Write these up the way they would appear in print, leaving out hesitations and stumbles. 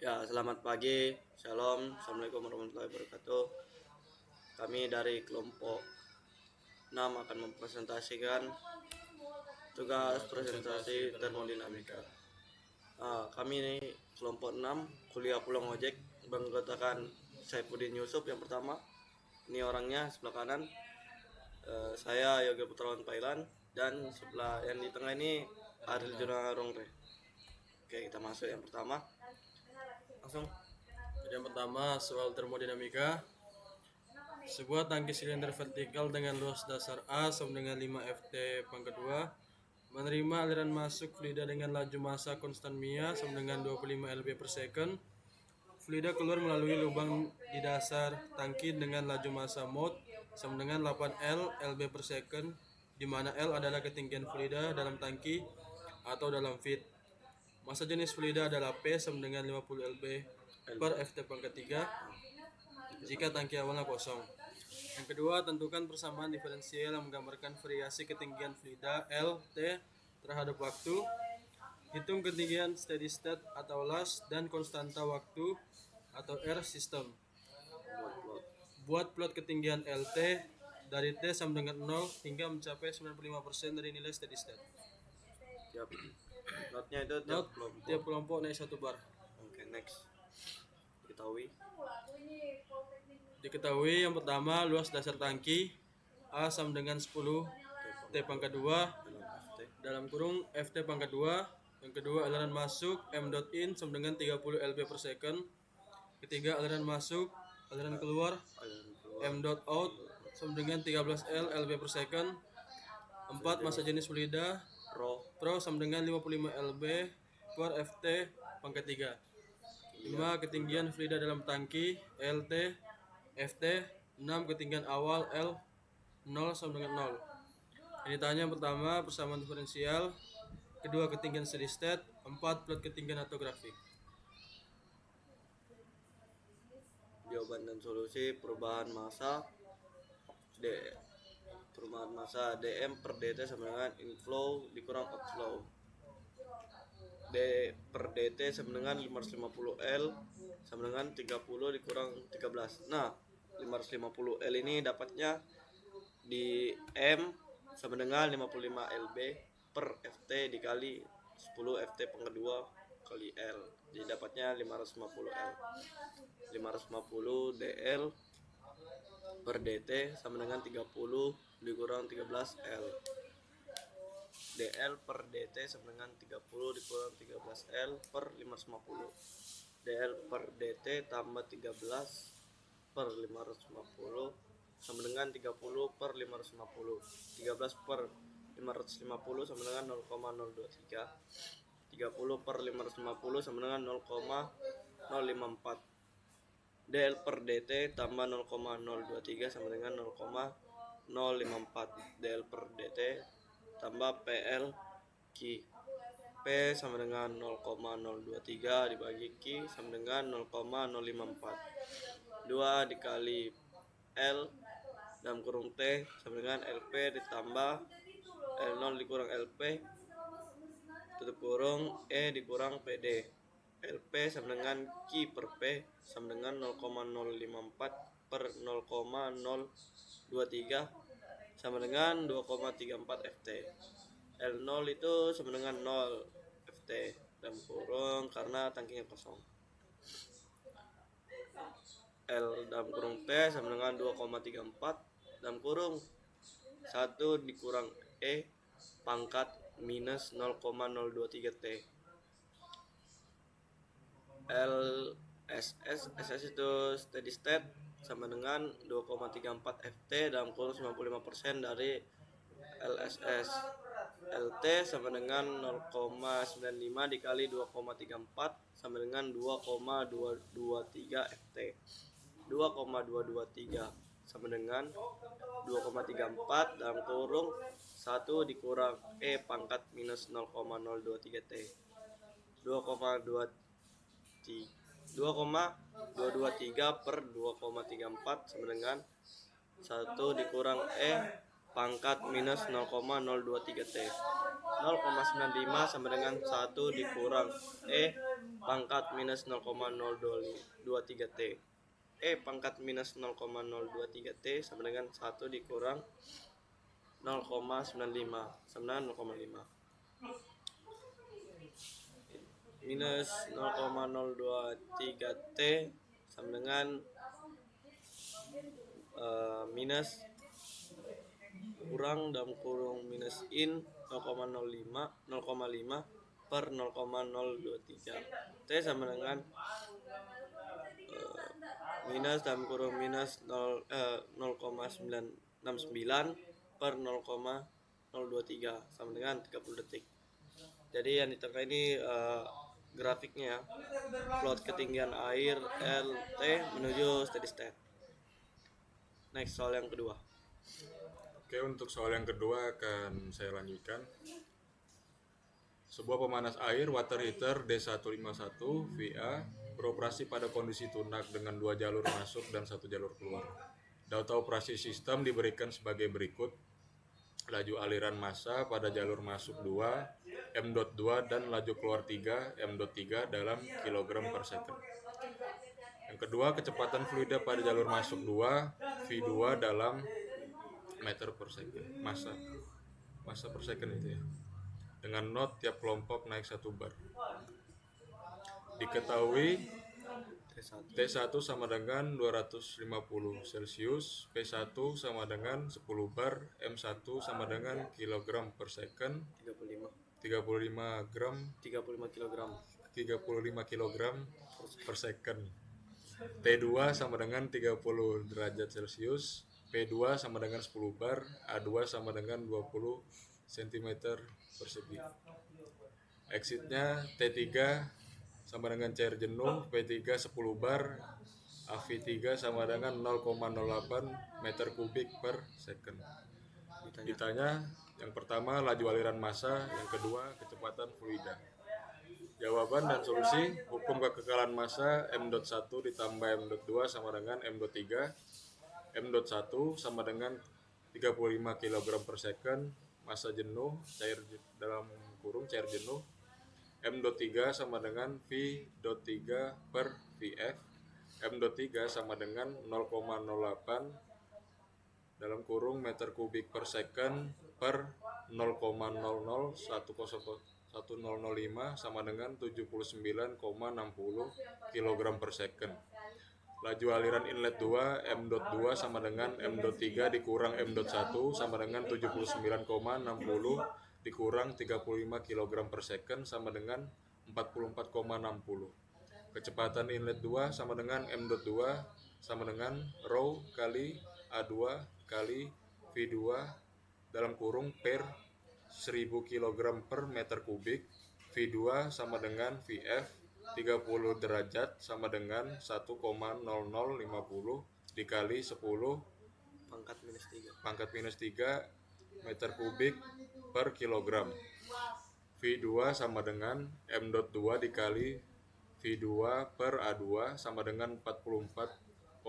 Ya, selamat pagi, shalom, assalamualaikum warahmatullahi wabarakatuh. Kami dari kelompok 6 akan mempresentasikan tugas presentasi termodinamika. Kami ini kelompok 6 kuliah pulang ojek beranggotakan Saifuddin Yusuf yang pertama. Ini orangnya sebelah kanan. Saya Yoga Putrawan Pailan dan sebelah yang di tengah ini Ariel Junarongre. Oke, kita masuk yang pertama. Langsung. Yang pertama, soal termodinamika. Sebuah tangki silinder vertikal dengan luas dasar A sama dengan 5 Ft pangkat 2 menerima aliran masuk fluida dengan laju massa konstan mia sama dengan 25 lb per second. Fluida keluar melalui lubang di dasar tangki dengan laju massa mol sama dengan 8 lb per second, di mana L adalah ketinggian fluida dalam tangki atau dalam feet. Massa jenis fluida adalah P sama dengan 50 lb per Ft pangkat 3 jika tangki awalnya kosong. Yang kedua, tentukan persamaan diferensial yang menggambarkan variasi ketinggian fluida L, T terhadap waktu. Hitung ketinggian steady state atau LAS dan konstanta waktu atau R sistem. Buat plot ketinggian LT dari T sama dengan 0 hingga mencapai 95% dari nilai steady state. Notnya itu tiap kelompok naik 1 bar. Oke, next. Diketahui yang pertama, luas dasar tangki A sama dengan 10 T pangkat 2 dalam kurung Ft pangkat 2. Yang kedua, aliran masuk M dot in sama dengan 30 lb per second. Ketiga, aliran masuk, aliran keluar M dot out sama dengan 13 lb per second. 4, massa jenis fluida Rho sama dengan 55 lb per Ft pangkat 3. 5, ketinggian fluida dalam tangki LT Ft. 6, ketinggian awal L 0 sama dengan 0. Ini tanya yang pertama, persamaan diferensial. Kedua, ketinggian steady state. 4, plot ketinggian atau grafik. Jawaban dan solusi perubahan massa dm per dt sama dengan inflow dikurang outflow. D per dt sama dengan 550 L sama dengan 30 dikurang 13. Nah, 550 L ini dapatnya di M sama dengan 55 lb per Ft dikali 10 Ft pangkat 2 kali L. Jadi dapatnya 550 L. 550 dl per dt sama dengan 30 dikurang 13 L. dl per dt sama dengan 30 dikurang 13 L per 550. dl per dt tambah 13 per 550 sama dengan 30 per 550. 13 per 550 sama dengan 0,023. 30 per 550 sama dengan 0,054. dl per dt tambah 0,023 sama dengan 0,054. dl per dt tambah PL Q. P sama dengan 0,023 dibagi Q sama dengan 0,054. 2 dikali L dalam kurung T sama dengan LP ditambah L0 dikurang LP tutup kurung E dikurang PD. LP sama dengan Q per P sama dengan 0,054 per 0,023 sama dengan 2,34 Ft. L0 itu sama dengan 0 Ft dalam kurung karena tangkinya kosong. L dalam kurung T sama dengan 2,34 dalam kurung 1 dikurang E pangkat minus 0,023 T. SS itu steady state sama dengan 2,34 Ft dalam kurung 95% dari LSS. LT sama dengan 0,95 dikali 2,34 sama dengan 2,223 Ft. 2,223 sama dengan 2,34 dalam kurung 1 dikurang E pangkat minus 0,023 T. 2,223 per 2,34 sama dengan 1 dikurang E pangkat minus 0,023 T. 0,95 sama dengan 1 dikurang E pangkat minus 0,023 T. E pangkat minus 0,023 T sama dengan 1 dikurang 0,95 sama dengan 0,5. Minus 0,023 T sama dengan minus kurang dalam kurung minus in 0,05 per 0,023 T sama dengan minus dalam kurung minus 0,969 per 0,023 sama dengan 30 detik. Jadi yang di tengah ini grafiknya ya, plot ketinggian air LT menuju steady state. Next, soal yang kedua. Oke, untuk soal yang kedua akan saya lanjutkan. Sebuah pemanas air water heater D151 VA beroperasi pada kondisi tunak dengan 2 jalur masuk dan 1 jalur keluar. Data operasi sistem diberikan sebagai berikut. Laju aliran massa pada jalur masuk 2 M.2 dan laju keluar 3 M.3 dalam kilogram per second. Yang kedua, kecepatan fluida pada jalur masuk 2 V2 dalam meter per second. Massa per second itu ya. Dengan not tiap kelompok naik 1 bar. Diketahui T1 sama dengan 250 Celcius, P1 sama dengan 10 bar, M1 sama dengan kilogram per second, 35 kilogram per second. T2 sama dengan 30 derajat Celcius, P2 sama dengan 10 bar, A2 sama dengan 20 cm persegi. Exitnya T3 sama dengan cair jenuh, P3 10 bar, AV3 sama dengan 0,08 meter kubik per second. Ditanya yang pertama laju aliran massa, yang kedua kecepatan fluida. Jawaban dan solusi: hukum kekekalan massa M.1 ditambah M.2 sama dengan M.3. M.1 sama dengan 35 kg per second, massa jenuh, cair dalam kurung cair jenuh. M.3 sama dengan V.3 per Vf. M.3 sama dengan 0,08 dalam kurung meter kubik per second per 0,00105 sama dengan 79,60 kg per second. Laju aliran inlet 2 M.2 sama dengan M.3 dikurang M.1 sama dengan 79,60 dikurang 35 kg per second sama dengan 44,60. Kecepatan inlet 2 sama dengan M.2 sama dengan rho kali A2 kali V2 dalam kurung per 1000 kg per meter kubik. V2 sama dengan Vf 30 derajat sama dengan 1,0050 dikali 10 pangkat minus 3 meter kubik per kilogram. V2 sama dengan M.2 dikali V2 per A2 sama dengan 44,60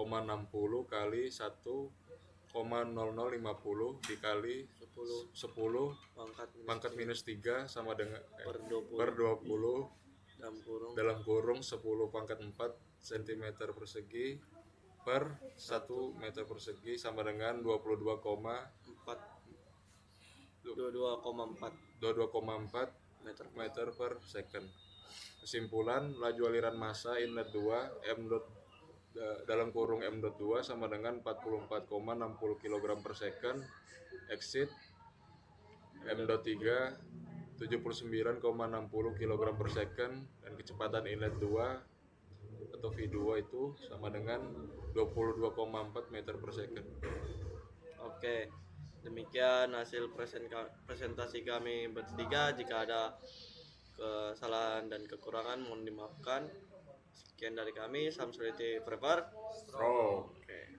kali 1,0050 dikali 10 pangkat minus 3 sama dengan per 20 dalam kurung 10 pangkat 4 cm persegi per 1 meter persegi sama dengan 22,4 meter per second. Kesimpulan, laju aliran massa inlet 2 dalam kurung M.2 sama dengan 44,60 kg per second. Exit M.3 79,60 kg per second dan kecepatan inlet 2 atau V2 itu sama dengan 22,4 meter per second. Oke, demikian hasil presentasi kami bertiga. Jika ada kesalahan dan kekurangan mohon dimaafkan. Sekian dari kami, Samsuliti Prepar. Oke.